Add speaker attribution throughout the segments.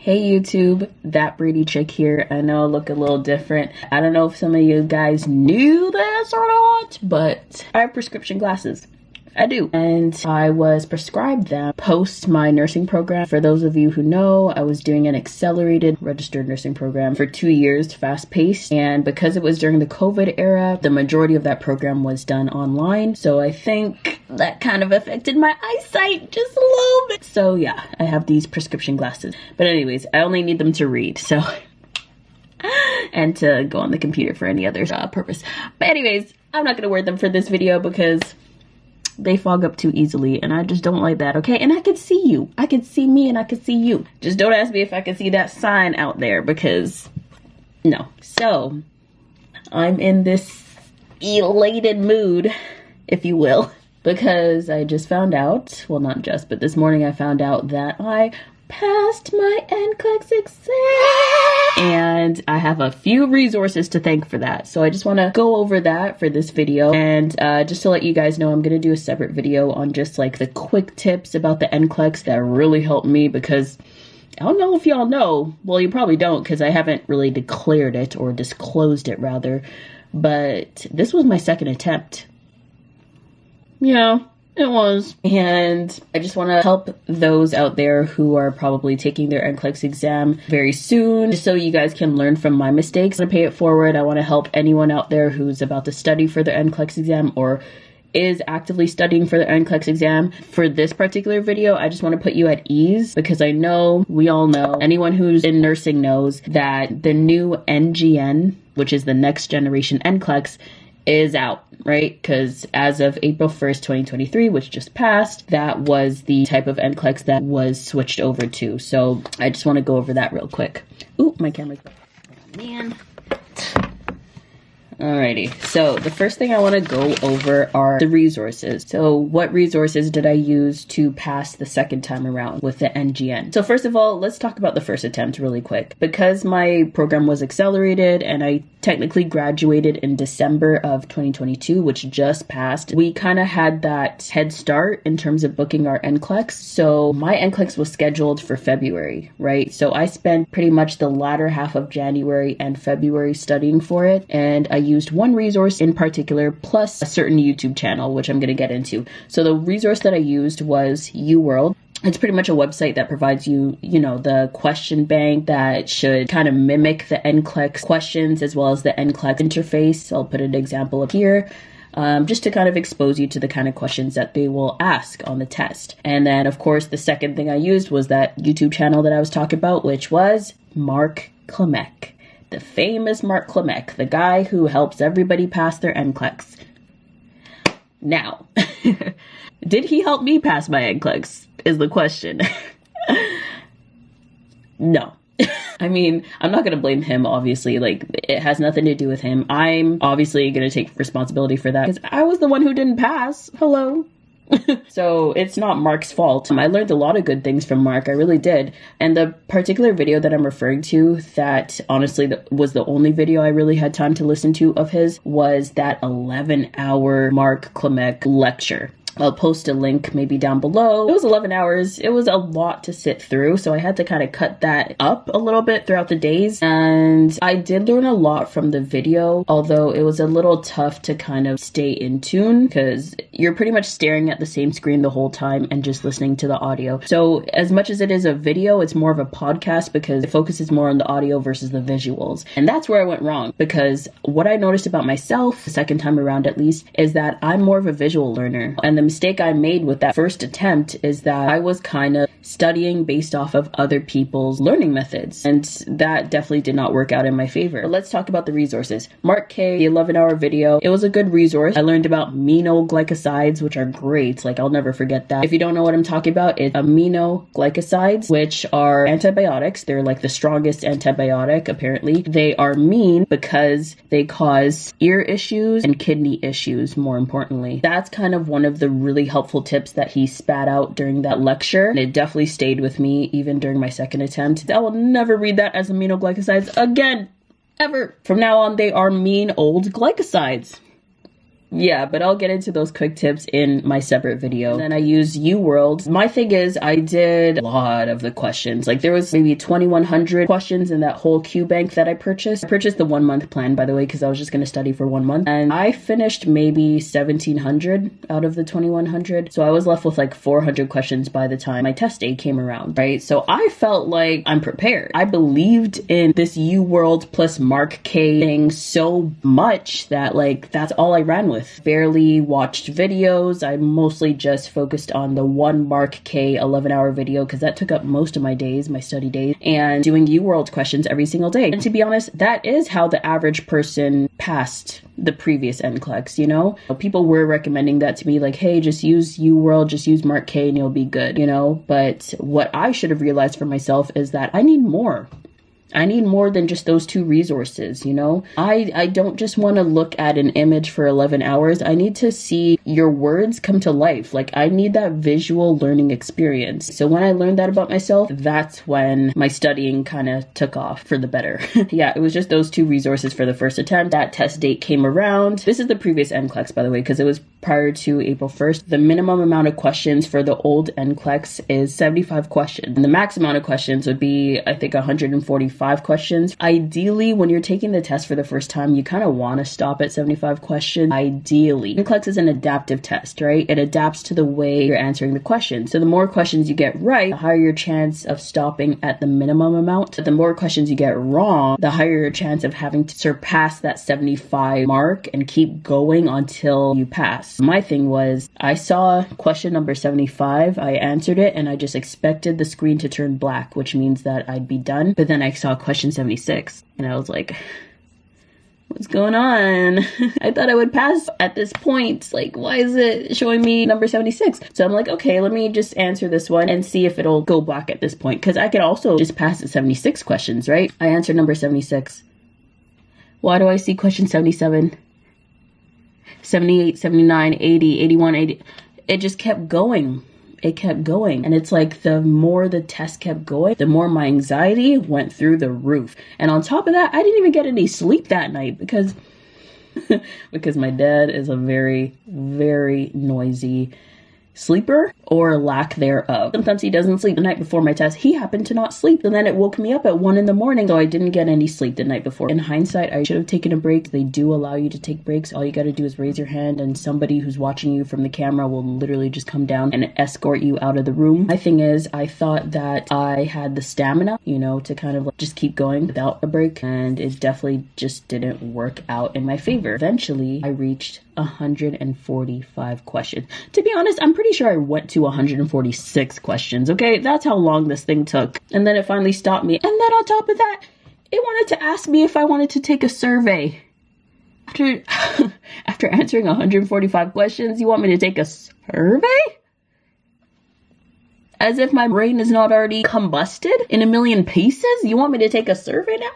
Speaker 1: Hey YouTube, that Brady chick here. I know I look a little different. I don't know if some of you guys knew this or not, but I have prescription glasses. I do. And I was prescribed them post my nursing program. For those of you who know, I was doing an accelerated registered nursing program for 2 years, fast paced. And because it was during the COVID era, the majority of that program was done online. So I think that kind of affected my eyesight just a little bit. So yeah, I have these prescription glasses. But anyways, I only need them to read. So and to go on the computer for any other purpose. But anyways, I'm not going to wear them for this video because they fog up too easily and I just don't like that, okay? And I can see you. I can see me and I can see you. Just don't ask me if I can see that sign out there because no. So I'm in this elated mood, if you will, because I just found out, well not just, but this morning I found out that I passed my NCLEX exam. And I have a few resources to thank for that. So I just want to go over that for this video. And just to let you guys know, I'm going to do a separate video on just like the quick tips about the NCLEX that really helped me because I don't know if y'all know. Well, you probably don't because I haven't really declared it or disclosed it rather. But this was my second attempt. Yeah. It was. And I just want to help those out there who are probably taking their NCLEX exam very soon, just so you guys can learn from my mistakes and pay it forward. I want to help anyone out there who's about to study for their NCLEX exam or is actively studying for the NCLEX exam. For this particular video, I just want to put you at ease because I know, we all know, anyone who's in nursing knows that the new NGN, which is the next generation NCLEX, is out, right? Because as of April 1st, 2023, which just passed, that was the type of NCLEX that was switched over to. So I just want to go over that real quick. Ooh, my camera's back. Oh, man. Alrighty, so the first thing I want to go over are the resources. So what resources did I use to pass the second time around with the NGN? So first of all, let's talk about the first attempt really quick. Because my program was accelerated and I technically graduated in December of 2022, which just passed, we kind of had that head start in terms of booking our NCLEX. So my NCLEX was scheduled for February, right? So I spent pretty much the latter half of January and February studying for it. And I used one resource in particular, plus a certain YouTube channel, which I'm going to get into. So the resource that I used was UWorld. It's pretty much a website that provides you, the question bank that should kind of mimic the NCLEX questions as well as the NCLEX interface. I'll put an example up here. Just to kind of expose you to the kind of questions that they will ask on the test. And then, of course, the second thing I used was that YouTube channel that I was talking about, which was Mark Klemek. The famous Mark Klemek, the guy who helps everybody pass their NCLEX. Now, did he help me pass my NCLEX is the question. No. I mean, I'm not going to blame him, obviously. Like, it has nothing to do with him. I'm obviously going to take responsibility for that because I was the one who didn't pass. Hello. So it's not Mark's fault. I learned a lot of good things from Mark. I really did. And the particular video that I'm referring to that honestly was the only video I really had time to listen to of his was that 11-hour Mark Klemek lecture. I'll post a link maybe down below. It was 11 hours. It was a lot to sit through, so I had to kind of cut that up a little bit throughout the days. And I did learn a lot from the video, although it was a little tough to kind of stay in tune because you're pretty much staring at the same screen the whole time and just listening to the audio. So as much as it is a video, it's more of a podcast because it focuses more on the audio versus the visuals. And that's where I went wrong because what I noticed about myself, the second time around at least, is that I'm more of a visual learner. And the mistake I made with that first attempt is that I was kind of studying based off of other people's learning methods, and that definitely did not work out in my favor. But let's talk about the resources. Mark K, the 11-hour video, it was a good resource. I learned about aminoglycosides, which are great. Like, I'll never forget that. If you don't know what I'm talking about, it's aminoglycosides, which are antibiotics. They're like the strongest antibiotic, apparently. They are mean because they cause ear issues and kidney issues, more importantly. That's kind of one of the really helpful tips that he spat out during that lecture. And it definitely stayed with me even during my second attempt. I will never read that as aminoglycosides again, ever. From now on, they are mean old glycosides. Yeah, but I'll get into those quick tips in my separate video. And then I use UWorld. My thing is I did a lot of the questions. Like there was maybe 2,100 questions in that whole Q bank that I purchased. I purchased the 1 month plan, by the way, because I was just going to study for 1 month. And I finished maybe 1,700 out of the 2,100. So I was left with like 400 questions by the time my test day came around, right? So I felt like I'm prepared. I believed in this UWorld plus Mark K thing so much that like that's all I ran with. Barely watched videos. I mostly just focused on the one Mark K 11-hour video because that took up most of my days, my study days, and doing UWorld questions every single day. And to be honest, that is how the average person passed the previous NCLEX, you know? People were recommending that to me, like, hey, just use UWorld, just use Mark K and you'll be good, you know? But what I should have realized for myself is that I need more. I need more than just those two resources, you know? I don't just want to look at an image for 11 hours. I need to see your words come to life. Like, I need that visual learning experience. So when I learned that about myself, that's when my studying kind of took off for the better. Yeah, it was just those two resources for the first attempt. That test date came around. This is the previous NCLEX, by the way, because it was prior to April 1st. The minimum amount of questions for the old NCLEX is 75 questions. And the max amount of questions would be, I think, 145 questions. Ideally, when you're taking the test for the first time, you kind of want to stop at 75 questions. Ideally. NCLEX is an adaptive test, right? It adapts to the way you're answering the question. So the more questions you get right, the higher your chance of stopping at the minimum amount. The more questions you get wrong, the higher your chance of having to surpass that 75 mark and keep going until you pass. My thing was, I saw question number 75, I answered it, and I just expected the screen to turn black, which means that I'd be done. But then I saw question 76 and I was like, what's going on? I thought I would pass at this point. Like, why is it showing me number 76? So I'm like, okay, let me just answer this one and see if it'll go black at this point. Because I could also just pass at 76 questions, right? I answered number 76. Why do I see question 77? 78, 79, 80, 81, 80. It just kept going. It kept going. And it's like the more the test kept going, the more my anxiety went through the roof. And on top of that, I didn't even get any sleep that night because my dad is a very, very noisy sleeper or lack thereof. Sometimes he doesn't sleep. The night before my test, he happened to not sleep, and then it woke me up at 1 a.m, so I didn't get any sleep the night before. In hindsight, I should have taken a break. They do allow you to take breaks. All you got to do is raise your hand and somebody who's watching you from the camera will literally just come down and escort you out of the room. My thing is, I thought that I had the stamina, you know, to kind of like just keep going without a break, and it definitely just didn't work out in my favor. Eventually, I reached 145 questions. To be honest, I'm pretty sure I went to 146 questions, okay? That's how long this thing took. And then it finally stopped me. And then on top of that, it wanted to ask me if I wanted to take a survey. After answering 145 questions, you want me to take a survey? As if my brain is not already combusted in a million pieces? You want me to take a survey now?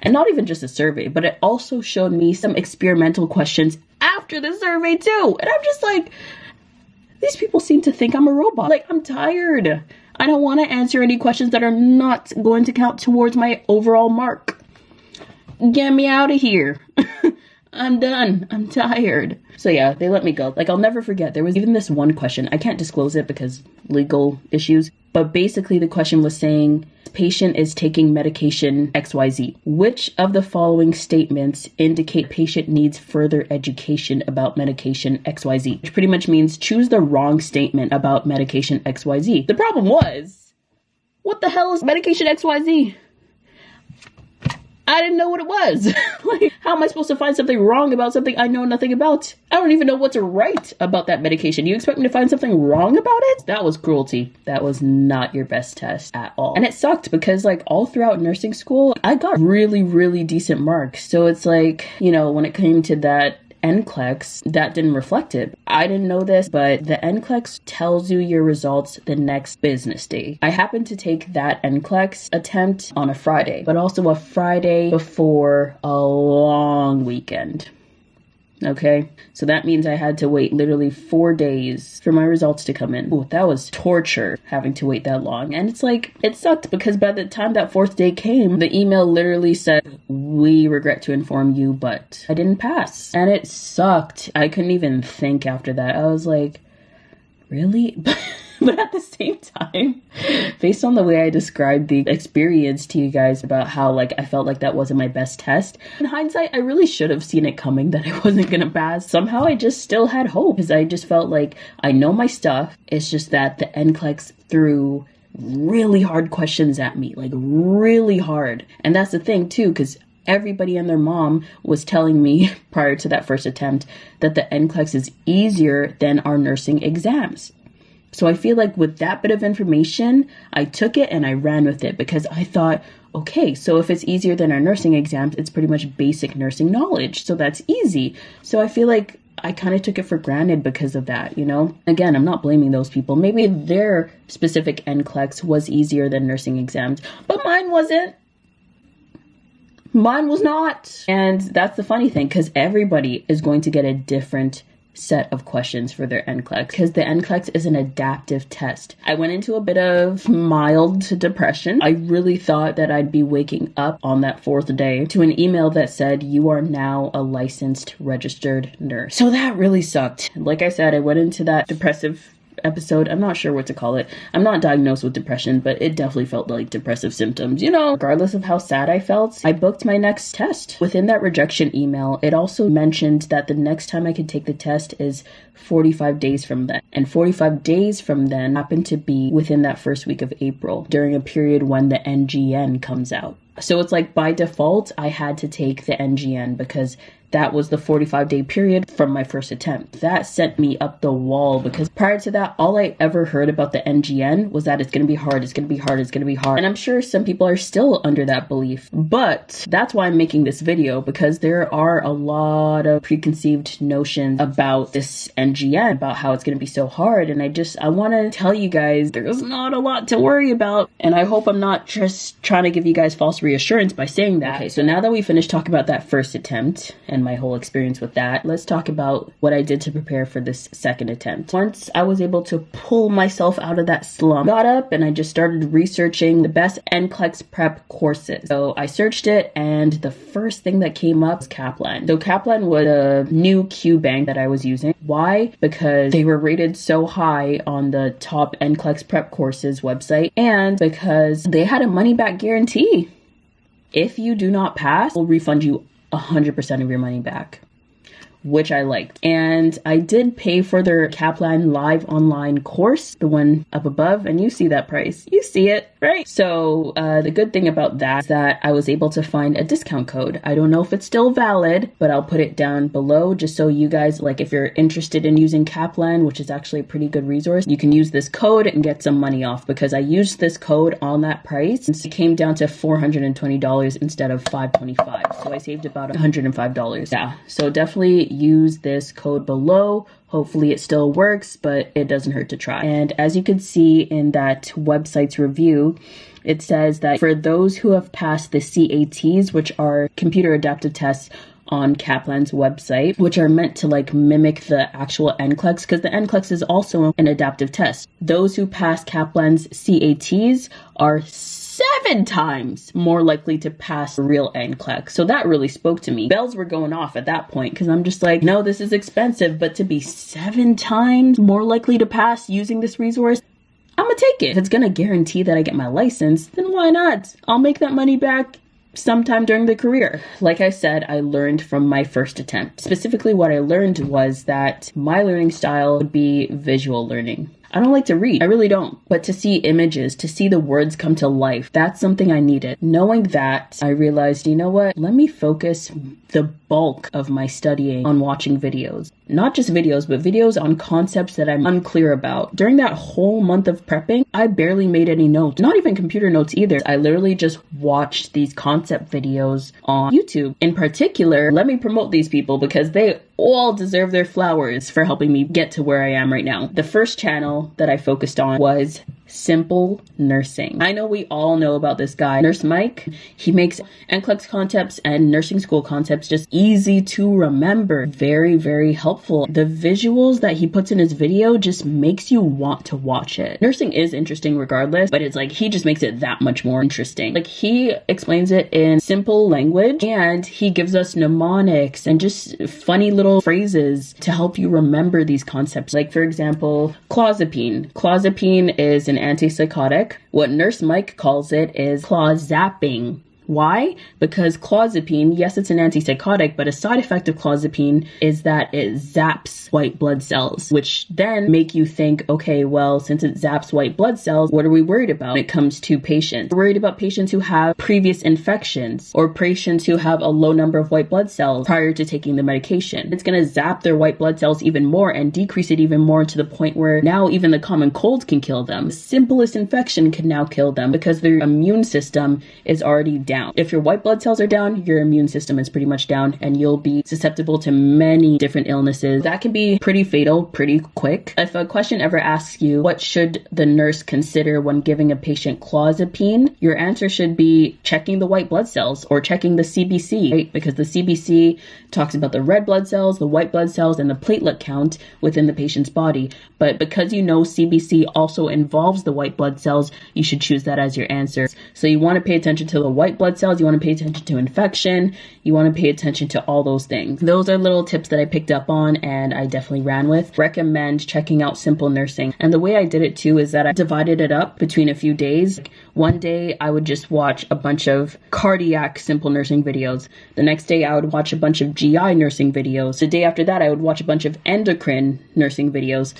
Speaker 1: And not even just a survey, but it also showed me some experimental questions after the survey too. And I'm just like, these people seem to think I'm a robot. Like, I'm tired. I don't want to answer any questions that are not going to count towards my overall mark. Get me out of here. I'm done. I'm tired. So yeah, they let me go. Like, I'll never forget, there was even this one question. I can't disclose it because legal issues. But basically the question was saying, patient is taking medication XYZ. Which of the following statements indicate patient needs further education about medication XYZ? Which pretty much means choose the wrong statement about medication XYZ. The problem was, what the hell is medication XYZ? I didn't know what it was. Like, how am I supposed to find something wrong about something I know nothing about? I don't even know what's right about that medication. You expect me to find something wrong about it? That was cruelty. That was not your best test at all. And it sucked because, like, all throughout nursing school, I got really, really decent marks. So it's like, you know, when it came to that NCLEX, that didn't reflect it. I didn't know this, but the NCLEX tells you your results the next business day. I happened to take that NCLEX attempt on a Friday, but also a Friday before a long weekend. Okay, so that means I had to wait literally 4 days for my results to come in. Ooh, that was torture, having to wait that long. And it's like, it sucked because by the time that fourth day came, the email literally said, we regret to inform you, but I didn't pass. And it sucked. I couldn't even think after that. I was like, really? But at the same time, based on the way I described the experience to you guys about how like I felt like that wasn't my best test, in hindsight, I really should have seen it coming that I wasn't gonna pass. Somehow I just still had hope because I just felt like I know my stuff. It's just that the NCLEX threw really hard questions at me, like really hard. And that's the thing too, because everybody and their mom was telling me prior to that first attempt that the NCLEX is easier than our nursing exams. So I feel like with that bit of information, I took it and I ran with it because I thought, okay, so if it's easier than our nursing exams, it's pretty much basic nursing knowledge. So that's easy. So I feel like I kind of took it for granted because of that, you know? Again, I'm not blaming those people. Maybe their specific NCLEX was easier than nursing exams, but mine wasn't. Mine was not. And that's the funny thing, because everybody is going to get a different set of questions for their NCLEX, because the NCLEX is an adaptive test. I went into a bit of mild depression. I really thought that I'd be waking up on that fourth day to an email that said, you are now a licensed registered nurse. So that really sucked. Like I said, I went into that depressive episode. I'm not sure what to call it. I'm not diagnosed with depression, but it definitely felt like depressive symptoms. You know, regardless of how sad I felt, I booked my next test. Within that rejection email, it also mentioned that the next time I could take the test is 45 days from then. And 45 days from then happened to be within that first week of April, during a period when the NGN comes out. So it's like by default, I had to take the NGN because that was the 45-day period from my first attempt. That sent me up the wall because prior to that, all I ever heard about the NGN was that it's going to be hard, it's going to be hard, it's going to be hard. And I'm sure some people are still under that belief. But that's why I'm making this video, because there are a lot of preconceived notions about this NGN, about how it's going to be so hard. And I want to tell you guys, there's not a lot to worry about. And I hope I'm not just trying to give you guys false reassurance by saying that. Okay, so now that we finished talking about that first attempt and my whole experience with that, let's talk about what I did to prepare for this second attempt. Once I was able to pull myself out of that slump, got up and I just started researching the best NCLEX prep courses. So I searched it and the first thing that came up was Kaplan. So Kaplan was a new Q bank that I was using. Why? Because they were rated so high on the top NCLEX prep courses website, and because they had a money back guarantee. If you do not pass, we'll refund you 100% of your money back, which I liked. And I did pay for their Kaplan live online course, the one up above, and you see that price. You see it, right? So the good thing about that is that I was able to find a discount code. I don't know if it's still valid, but I'll put it down below just so you guys, like if you're interested in using Kaplan, which is actually a pretty good resource, you can use this code and get some money off, because I used this code on that price and it came down to $420 instead of $525. So I saved about $105. Yeah, so definitely use this code below. Hopefully it still works, but it doesn't hurt to try. And as you can see in that website's review, it says that for those who have passed the CATs, which are computer adaptive tests on Kaplan's website, which are meant to like mimic the actual NCLEX, because the NCLEX is also an adaptive test. Those who pass Kaplan's CATs are 7 times more likely to pass the real NCLEX. So that really spoke to me. Bells were going off at that point, because I'm just like, no, this is expensive, but to be 7 times more likely to pass using this resource, I'm gonna take it. If it's gonna guarantee that I get my license, then why not? I'll make that money back sometime during the career. Like I said, I learned from my first attempt. Specifically, what I learned was that my learning style would be visual learning. I don't like to read. I really don't. But to see images, to see the words come to life, that's something I needed. Knowing that, I realized, you know what? Let me focus the bulk of my studying on watching videos. Not just videos, but videos on concepts that I'm unclear about. During that whole month of prepping, I barely made any notes. Not even computer notes either. I literally just watched these concept videos on YouTube. In particular, let me promote these people because they all deserve their flowers for helping me get to where I am right now. The first channel that I focused on was simple nursing. I know we all know about this guy, Nurse Mike. He makes NCLEX concepts and nursing school concepts just easy to remember. Very, very helpful. The visuals that he puts in his video just makes you want to watch it. Nursing is interesting regardless, but it's like he just makes it that much more interesting. Like he explains it in simple language and he gives us mnemonics and just funny little phrases to help you remember these concepts. Like for example, Clozapine. Clozapine is an antipsychotic. What Nurse Mike calls it is clozapine. Why? Because clozapine, yes, it's an antipsychotic, but a side effect of clozapine is that it zaps white blood cells, which then make you think, okay, well, since it zaps white blood cells, what are we worried about when it comes to patients? We're worried about patients who have previous infections or patients who have a low number of white blood cells prior to taking the medication. It's going to zap their white blood cells even more and decrease it even more to the point where now even the common cold can kill them. The simplest infection can now kill them because their immune system is already down. If your white blood cells are down, your immune system is pretty much down and you'll be susceptible to many different illnesses. That can be pretty fatal pretty quick. If a question ever asks you, what should the nurse consider when giving a patient clozapine? Your answer should be checking the white blood cells or checking the CBC, right? Because the CBC talks about the red blood cells, the white blood cells, and the platelet count within the patient's body. But because you know CBC also involves the white blood cells, you should choose that as your answer. So you want to pay attention to the white blood cells, you want to pay attention to infection, you want to pay attention to all those things. Those are little tips that I picked up on and I definitely ran with. Recommend checking out Simple Nursing. And the way I did it too is that I divided it up between a few days. One day I would just watch a bunch of cardiac Simple Nursing videos. The next day I would watch a bunch of GI nursing videos. The day after that I would watch a bunch of endocrine nursing videos,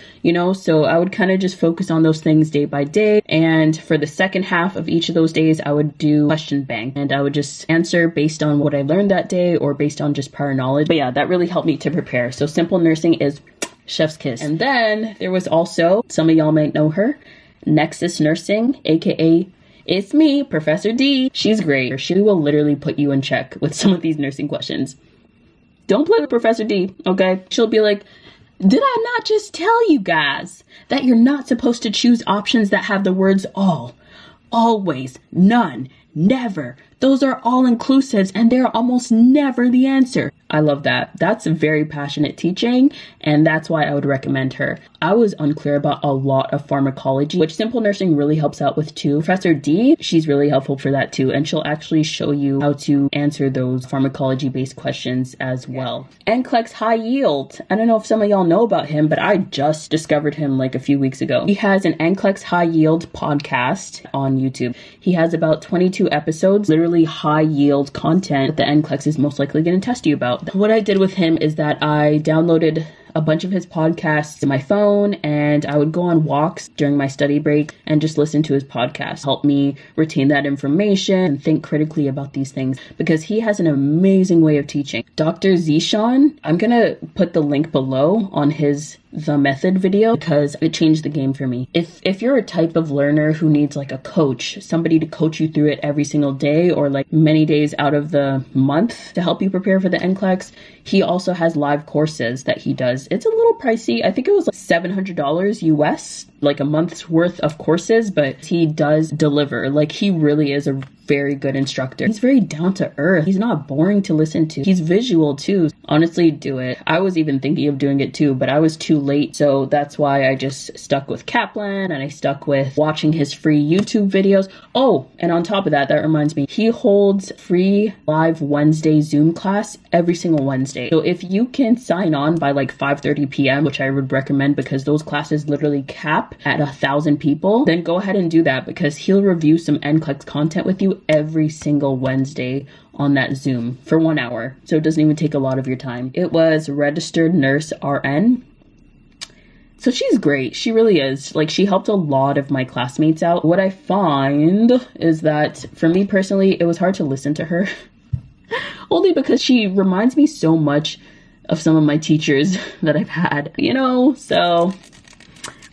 Speaker 1: so I would kind of just focus on those things day by day. And for the second half of each of those days, I would do question bank and I would just answer based on what I learned that day or based on just prior knowledge. But yeah, that really helped me to prepare. So Simple Nursing is chef's kiss. And then there was also, some of y'all might know her, Nexus Nursing, aka it's me, Professor D. She's great. She will literally put you in check with some of these nursing questions. Don't play with Professor D, okay? She'll be like, did I not just tell you guys that you're not supposed to choose options that have the words all, always, none, never? Those are all inclusives and they're almost never the answer. I love that. That's very passionate teaching and that's why I would recommend her. I was unclear about a lot of pharmacology, which Simple Nursing really helps out with too. Professor D, she's really helpful for that too. And she'll actually show you how to answer those pharmacology based questions as well. NCLEX High Yield. I don't know if some of y'all know about him, but I just discovered him like a few weeks ago. He has an NCLEX High Yield podcast on YouTube. He has about 22 episodes, literally high yield content that the NCLEX is most likely going to test you about. What I did with him is that I downloaded a bunch of his podcasts to my phone and I would go on walks during my study break and just listen to his podcast. Help me retain that information and think critically about these things because he has an amazing way of teaching. Dr. Zishan, I'm going to put the link below on his The Method video because it changed the game for me. If you're a type of learner who needs like a coach, somebody to coach you through it every single day or like many days out of the month to help you prepare for the NCLEX, he also has live courses that he does. It's a little pricey. I think it was like $700 US, like a month's worth of courses, but he does deliver. Like he really is a very good instructor. He's very down to earth. He's not boring to listen to. He's visual too. Honestly, do it. I was even thinking of doing it too, but I was too late. So that's why I just stuck with Kaplan and I stuck with watching his free YouTube videos. Oh, and on top of that, that reminds me, he holds free live Wednesday Zoom class every single Wednesday. So if you can sign on by like 5:30 p.m., which I would recommend because those classes literally cap at 1,000 people, then go ahead and do that because he'll review some NCLEX content with you every single Wednesday on that Zoom for 1 hour. So it doesn't even take a lot of your time. It was registered nurse RN. So she's great. She really is. Like she helped a lot of my classmates out. What I find is that for me personally, it was hard to listen to her only because she reminds me so much of some of my teachers that I've had, so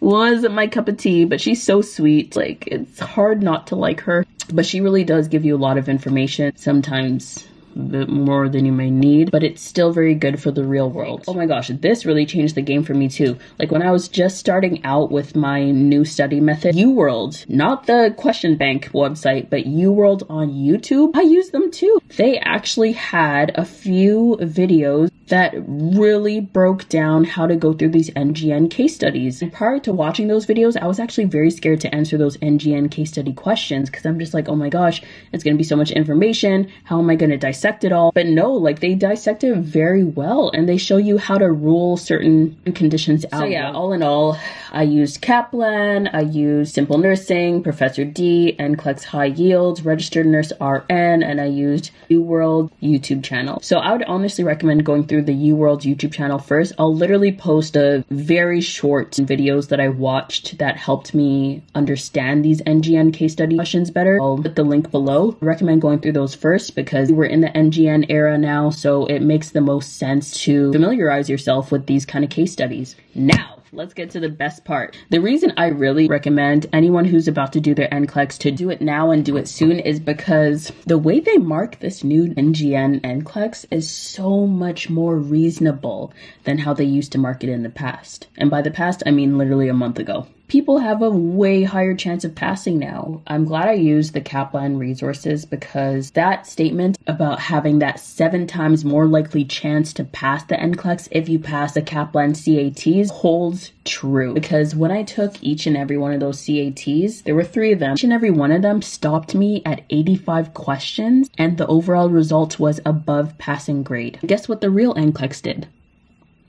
Speaker 1: wasn't my cup of tea, but she's so sweet. Like it's hard not to like her, but she really does give you a lot of information. Sometimes a bit more than you may need, but it's still very good for the real world. Oh my gosh, this really changed the game for me too. Like when I was just starting out with my new study method, UWorld, not the question bank website, but UWorld on YouTube, I use them too. They actually had a few videos that really broke down how to go through these NGN case studies. And prior to watching those videos, I was actually very scared to answer those NGN case study questions because I'm just like, oh my gosh, it's going to be so much information. How am I going to dissect it all? But no, like they dissect it very well and they show you how to rule certain conditions out. So yeah, all in all, I used Kaplan, I used Simple Nursing, Professor D, NCLEX High Yields, Registered Nurse RN, and I used UWorld YouTube channel. So I would honestly recommend going through the UWorld YouTube channel first. I'll literally post a very short videos that I watched that helped me understand these NGN case study questions better. I'll put the link below. I recommend going through those first because we're in the NGN era now, so it makes the most sense to familiarize yourself with these kind of case studies. Now, let's get to the best part. The reason I really recommend anyone who's about to do their NCLEX to do it now and do it soon is because the way they mark this new NGN NCLEX is so much more reasonable than how they used to mark it in the past. And by the past, I mean literally a month ago. People have a way higher chance of passing now. I'm glad I used the Kaplan resources because that statement about having that 7 times more likely chance to pass the NCLEX if you pass the Kaplan CATs holds true. Because when I took each and every one of those CATs, there were 3 of them. Each and every one of them stopped me at 85 questions and the overall result was above passing grade. Guess what the real NCLEX did?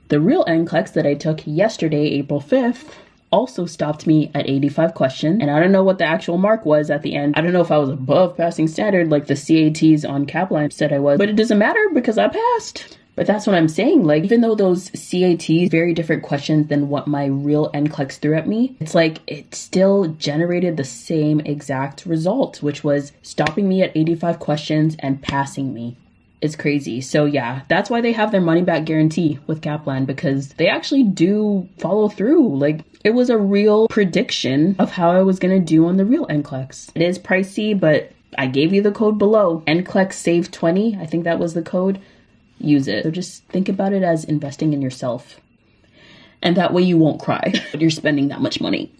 Speaker 1: The real NCLEX that I took yesterday, April 5th, also stopped me at 85 questions. And I don't know what the actual mark was at the end. I don't know if I was above passing standard like the CATs on Kaplan said I was, but it doesn't matter because I passed. But that's what I'm saying. Like, even though those CATs, very different questions than what my real NCLEX threw at me, it's like it still generated the same exact result, which was stopping me at 85 questions and passing me. It's crazy. So yeah, that's why they have their money back guarantee with Kaplan, because they actually do follow through. Like, it was a real prediction of how I was going to do on the real NCLEX. It is pricey, but I gave you the code below. NCLEX Save 20, I think that was the code. Use it. So just think about it as investing in yourself. And that way you won't cry when you're spending that much money.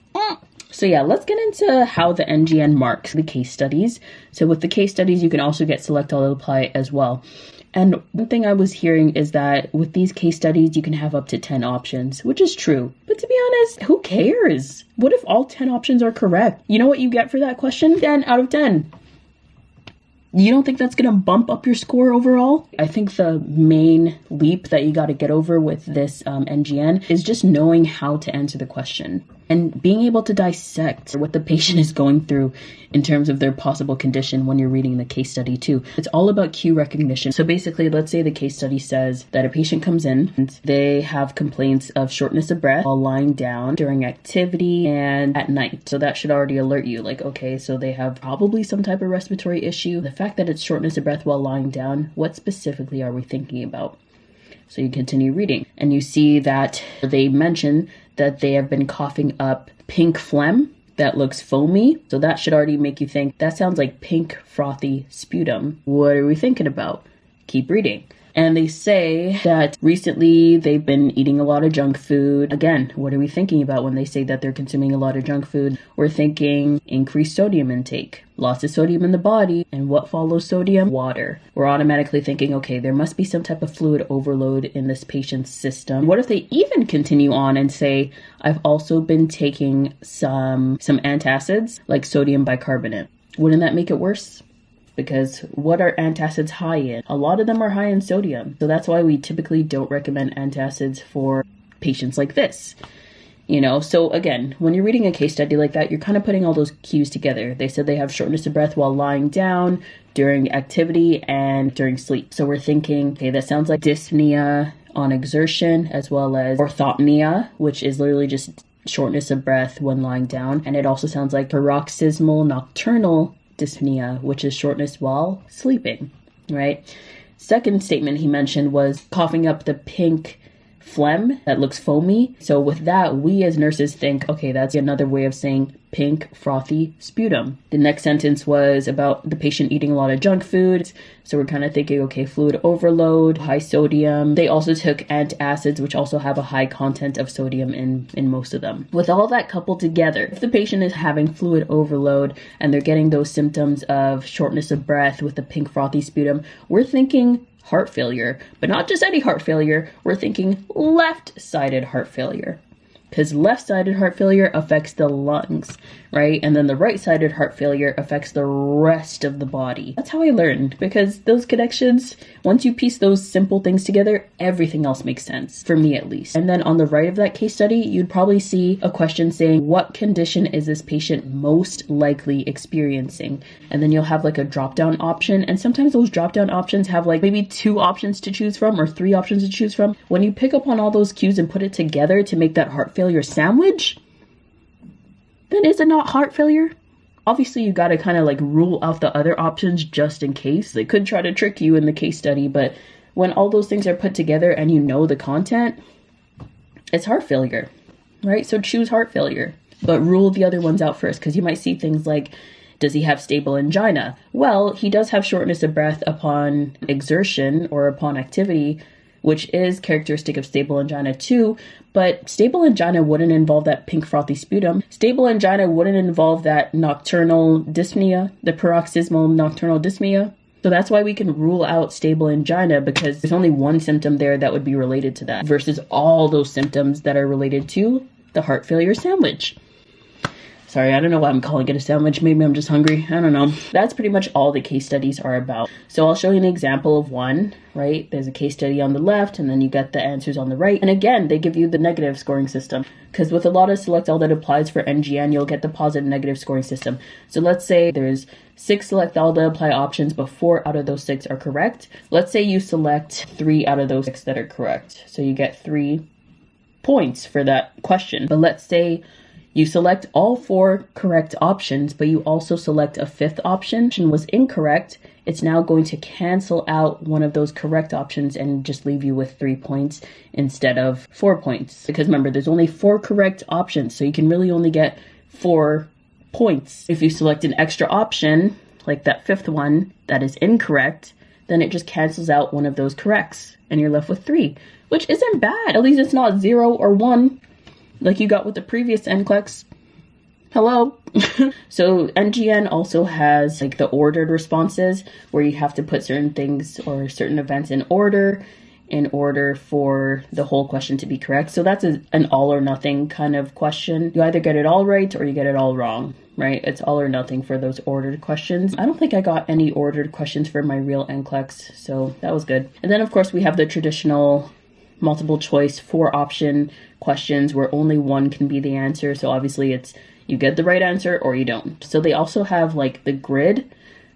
Speaker 1: So yeah, let's get into how the NGN marks the case studies. So with the case studies, you can also get select all apply as well. And one thing I was hearing is that with these case studies, you can have up to 10 options, which is true. But to be honest, who cares? What if all 10 options are correct? You know what you get for that question? 10 out of 10. You don't think that's going to bump up your score overall? I think the main leap that you got to get over with this NGN is just knowing how to answer the question and being able to dissect what the patient is going through in terms of their possible condition when you're reading the case study too. It's all about cue recognition. So basically, let's say the case study says that a patient comes in and they have complaints of shortness of breath while lying down during activity and at night. So that should already alert you, like, okay, so they have probably some type of respiratory issue. The fact that it's shortness of breath while lying down, what specifically are we thinking about? So you continue reading and you see that they mention that they have been coughing up pink phlegm that looks foamy. So that should already make you think, that sounds like pink frothy sputum. What are we thinking about? Keep reading. And they say that recently they've been eating a lot of junk food. Again, what are we thinking about when they say that they're consuming a lot of junk food? We're thinking increased sodium intake, lots of sodium in the body. And what follows sodium? Water. We're automatically thinking, okay, there must be some type of fluid overload in this patient's system. What if they even continue on and say, I've also been taking some antacids like sodium bicarbonate? Wouldn't that make it worse? Because what are antacids high in? A lot of them are high in sodium. So that's why we typically don't recommend antacids for patients like this. You know, so again, when you're reading a case study like that, you're kind of putting all those cues together. They said they have shortness of breath while lying down, during activity, and during sleep. So we're thinking, okay, that sounds like dyspnea on exertion, as well as orthopnea, which is literally just shortness of breath when lying down. And it also sounds like paroxysmal nocturnal dyspnea, which is shortness while sleeping, right? Second statement he mentioned was coughing up the pink phlegm that looks foamy. So with that, we as nurses think, okay, that's another way of saying pink, frothy sputum. The next sentence was about the patient eating a lot of junk food. So we're kind of thinking, okay, fluid overload, high sodium. They also took antacids, which also have a high content of sodium in most of them. With all that coupled together, if the patient is having fluid overload and they're getting those symptoms of shortness of breath with the pink, frothy sputum, we're thinking heart failure, but not just any heart failure. We're thinking left-sided heart failure, because left-sided heart failure affects the lungs, right? And then the right-sided heart failure affects the rest of the body. That's how I learned, because those connections, once you piece those simple things together, everything else makes sense, for me at least. And then on the right of that case study, you'd probably see a question saying, what condition is this patient most likely experiencing? And then you'll have like a drop-down option. And sometimes those drop-down options have like maybe 2 options to choose from or 3 options to choose from. When you pick up on all those cues and put it together to make that heart failure sandwich, then is it not heart failure? Obviously, you got to kind of like rule out the other options just in case. They could try to trick you in the case study, but when all those things are put together and you know the content, it's heart failure, right? So choose heart failure, but rule the other ones out first, because you might see things like, does he have stable angina? Well, he does have shortness of breath upon exertion or upon activity, which is characteristic of stable angina too, but stable angina wouldn't involve that pink frothy sputum. Stable angina wouldn't involve that nocturnal dyspnea, the paroxysmal nocturnal dyspnea. So that's why we can rule out stable angina, because there's only one symptom there that would be related to that versus all those symptoms that are related to the heart failure sandwich. Sorry, I don't know why I'm calling it a sandwich. Maybe I'm just hungry. I don't know. That's pretty much all the case studies are about. So I'll show you an example of one, right? There's a case study on the left, and then you get the answers on the right. And again, they give you the negative scoring system, because with a lot of select all that applies for NGN, you'll get the positive negative scoring system. So let's say there's 6 select all that apply options, but 4 out of those 6 are correct. Let's say you select 3 out of those 6 that are correct. So you get 3 points for that question. But let's say you select all 4 correct options, but you also select a 5th option was incorrect. It's now going to cancel out one of those correct options and just leave you with 3 points instead of 4 points. Because remember, there's only 4 correct options, so you can really only get 4 points. If you select an extra option, like that 5th one, that is incorrect, then it just cancels out one of those corrects, and you're left with 3, which isn't bad. At least it's not 0 or 1. Like you got with the previous NCLEX. Hello. So NGN also has like the ordered responses, where you have to put certain things or certain events in order for the whole question to be correct. So that's an all or nothing kind of question. You either get it all right or you get it all wrong, right? It's all or nothing for those ordered questions. I don't think I got any ordered questions for my real NCLEX, so that was good. And then of course we have the traditional multiple choice 4 option questions where only one can be the answer. So obviously it's you get the right answer or you don't. So they also have like the grid.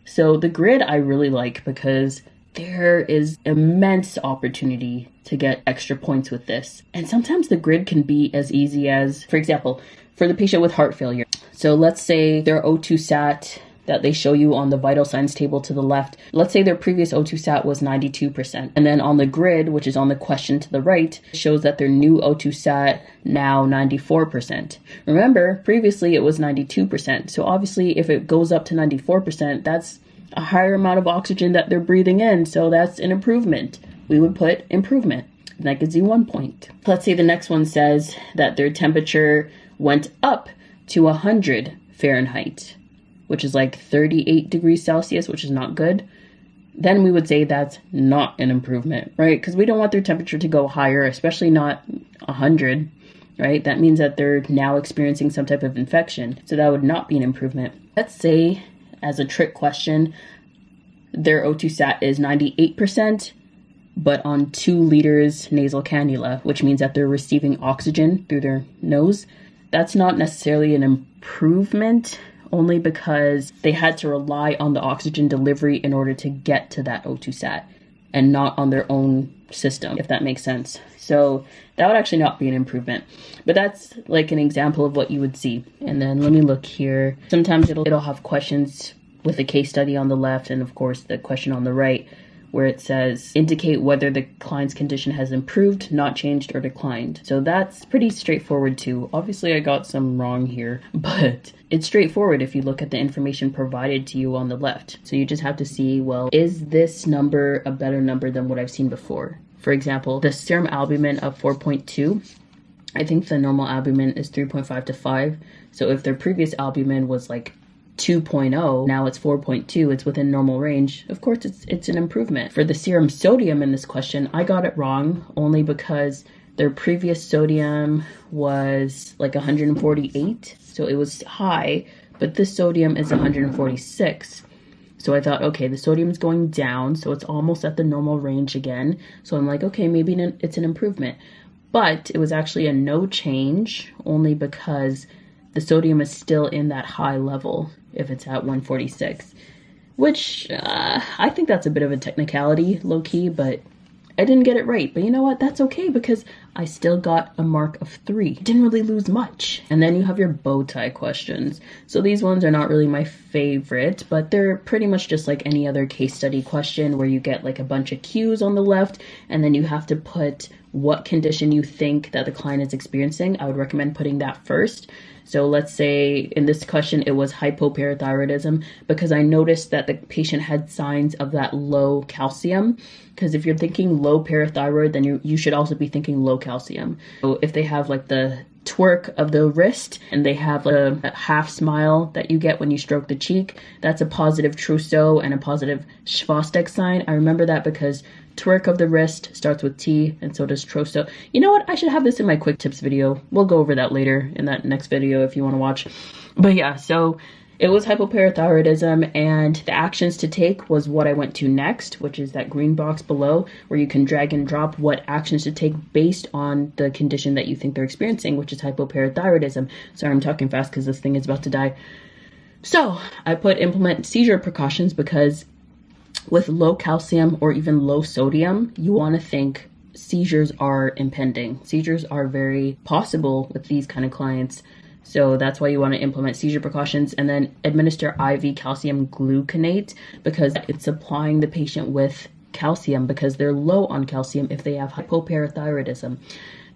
Speaker 1: So the grid I really like, because there is immense opportunity to get extra points with this. And sometimes the grid can be as easy as, for example, for the patient with heart failure. So let's say their O2 sat that they show you on the vital signs table to the left. Let's say their previous O2 sat was 92%. And then on the grid, which is on the question to the right, shows that their new O2 sat now 94%. Remember, previously it was 92%. So obviously if it goes up to 94%, that's a higher amount of oxygen that they're breathing in. So that's an improvement. We would put improvement. And that gives you 1 point. Let's say the next one says that their temperature went up to 100 Fahrenheit. Which is like 38 degrees Celsius, which is not good, then we would say that's not an improvement, right? Because we don't want their temperature to go higher, especially not 100, right? That means that they're now experiencing some type of infection. So that would not be an improvement. Let's say, as a trick question, their O2 sat is 98%, but on 2 liters nasal cannula, which means that they're receiving oxygen through their nose. That's not necessarily an improvement, only because they had to rely on the oxygen delivery in order to get to that O2 sat and not on their own system, if that makes sense. So that would actually not be an improvement, but that's like an example of what you would see. And then let me look here. Sometimes it'll have questions with a case study on the left and of course the question on the right where it says indicate whether the client's condition has improved, not changed, or declined. So that's pretty straightforward too. Obviously I got some wrong here, but it's straightforward if you look at the information provided to you on the left. So you just have to see, well, is this number a better number than what I've seen before? For example, the serum albumin of 4.2, I think the normal albumin is 3.5 to 5. So if their previous albumin was like 2.0, now it's 4.2, it's within normal range. Of course, it's an improvement. For the serum sodium in this question, I got it wrong only because their previous sodium was like 148, so it was high, but this sodium is 146. So I thought, okay, the sodium is going down, so it's almost at the normal range again. So I'm like, okay, maybe it's an improvement. But it was actually a no change, only because the sodium is still in that high level if it's at 146, which I think that's a bit of a technicality, low-key, but I didn't get it right. But you know what? That's okay, because I still got a mark of 3. Didn't really lose much. And then you have your bow tie questions. So these ones are not really my favorite, but they're pretty much just like any other case study question where you get like a bunch of cues on the left, and then you have to put what condition you think that the client is experiencing. I would recommend putting that first. So let's say in this question, it was hypoparathyroidism, because I noticed that the patient had signs of that low calcium. Because if you're thinking low parathyroid, then you should also be thinking low calcium. So if they have like the twerk of the wrist and they have a half smile that you get when you stroke the cheek, that's a positive Trousseau and a positive Schwastek sign. I remember that because twerk of the wrist starts with T, and so does Trousseau. You know what? I should have this in my quick tips video. We'll go over that later in that next video if you want to watch. But yeah, so it was hypoparathyroidism, and the actions to take was what I went to next, which is that green box below where you can drag and drop what actions to take based on the condition that you think they're experiencing, which is hypoparathyroidism. Sorry, I'm talking fast because this thing is about to die. So I put implement seizure precautions because with low calcium or even low sodium, you want to think seizures are impending. Seizures are very possible with these kind of clients. So that's why you want to implement seizure precautions, and then administer IV calcium gluconate because it's supplying the patient with calcium because they're low on calcium if they have hypoparathyroidism.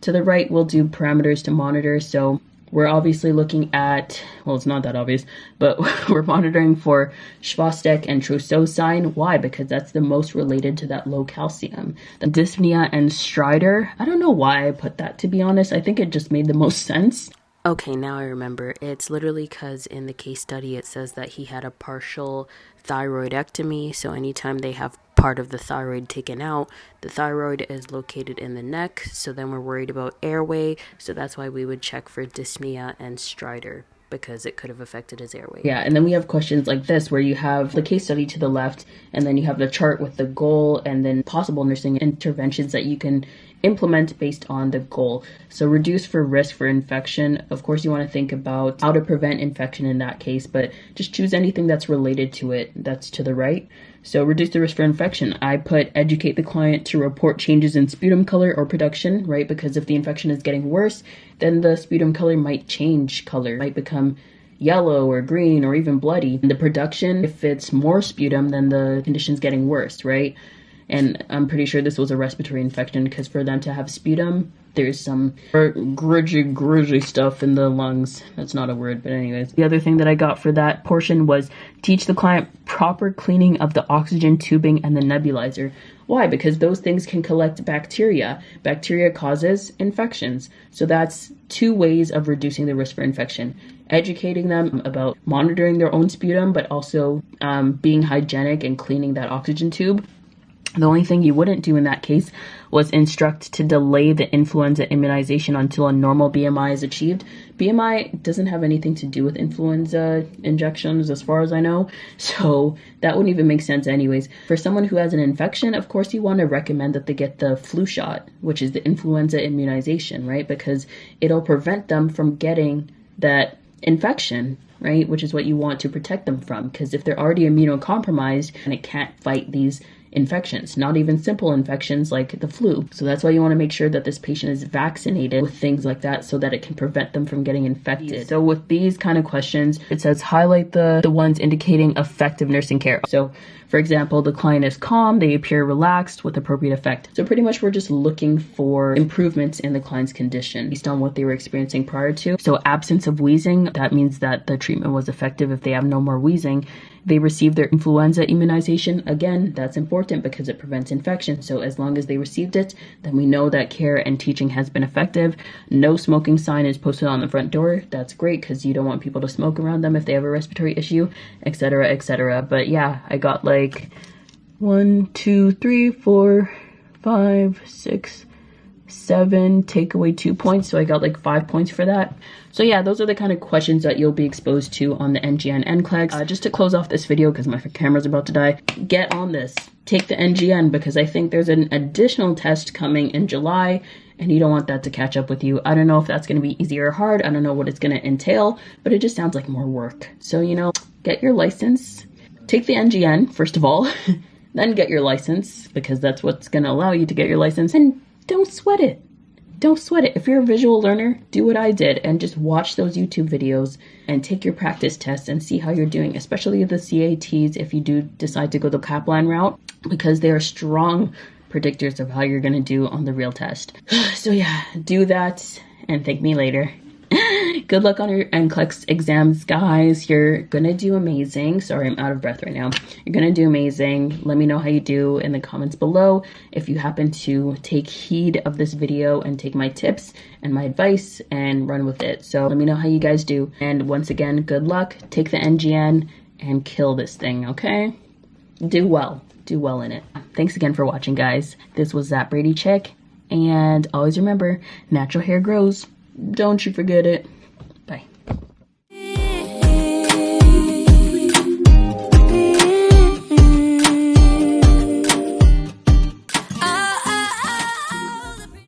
Speaker 1: To the right, we'll do parameters to monitor. So we're obviously looking at, well, it's not that obvious, but we're monitoring for Schwastek and Trousseau sign. Why? Because that's the most related to that low calcium. The dyspnea and stridor, I don't know why I put that, to be honest. I think it just made the most sense.
Speaker 2: Okay, now I remember. It's literally because in the case study it says that he had a partial thyroidectomy, so anytime they have part of the thyroid taken out, the thyroid is located in the neck, so then we're worried about airway, so that's why we would check for dyspnea and stridor, because it could have affected his airway.
Speaker 1: Yeah, and then we have questions like this where you have the case study to the left, and then you have the chart with the goal and then possible nursing interventions that you can implement based on the goal. So reduce for risk for infection. Of course, you want to think about how to prevent infection in that case, but just choose anything that's related to it. That's to the right. So reduce the risk for infection. I put educate the client to report changes in sputum color or production, right? Because if the infection is getting worse, then the sputum color might change color, might become yellow or green or even bloody. And the production, if it's more sputum, then the condition's getting worse, right? And I'm pretty sure this was a respiratory infection because for them to have sputum, there's some grudgy stuff in the lungs. That's not a word, but anyways. The other thing that I got for that portion was teach the client proper cleaning of the oxygen tubing and the nebulizer. Why? Because those things can collect bacteria. Bacteria causes infections. So that's 2 ways of reducing the risk for infection. Educating them about monitoring their own sputum, but also being hygienic and cleaning that oxygen tube. The only thing you wouldn't do in that case was instruct to delay the influenza immunization until a normal BMI is achieved. BMI doesn't have anything to do with influenza injections as far as I know, so that wouldn't even make sense anyways. For someone who has an infection, of course you want to recommend that they get the flu shot, which is the influenza immunization, right? Because it'll prevent them from getting that infection, right? Which is what you want to protect them from, because if they're already immunocompromised and it can't fight these infections, not even simple infections like the flu. So that's why you want to make sure that this patient is vaccinated with things like that so that it can prevent them from getting infected. So with these kind of questions, it says highlight the ones indicating effective nursing care. So for example, the client is calm, they appear relaxed with appropriate effect. So pretty much we're just looking for improvements in the client's condition based on what they were experiencing prior to. So absence of wheezing, that means that the treatment was effective. If they have no more wheezing, they received their influenza immunization. Again, that's important because it prevents infection. So as long as they received it, then we know that care and teaching has been effective. No smoking sign is posted on the front door. That's great because you don't want people to smoke around them if they have a respiratory issue, etc., etc. But yeah, I got like 1, 2, 3, 4, 5, 6, 7, take away 2 points. So I got like 5 points for that. So yeah, those are the kind of questions that you'll be exposed to on the NGN NCLEX. Just to close off this video, because my camera's about to die, get on this. Take the NGN, because I think there's an additional test coming in July, and you don't want that to catch up with you. I don't know if that's going to be easy or hard. I don't know what it's going to entail, but it just sounds like more work. So, you know, get your license. Take the NGN, first of all, then get your license, because that's what's going to allow you to get your license, and don't sweat it. Don't sweat it. If you're a visual learner, do what I did and just watch those YouTube videos and take your practice tests and see how you're doing, especially the CATs if you do decide to go the Kaplan route, because they are strong predictors of how you're going to do on the real test. So yeah, do that and thank me later. Good luck on your NCLEX exams, guys. You're gonna do amazing. Sorry, I'm out of breath right now. You're gonna do amazing. Let me know how you do in the comments below. If you happen to take heed of this video and take my tips and my advice and run with it. So let me know how you guys do. And once again, good luck. Take the NGN and kill this thing, okay? Do well. Do well in it. Thanks again for watching, guys. This was That Brady Chick. And always remember, natural hair grows. Don't you forget it.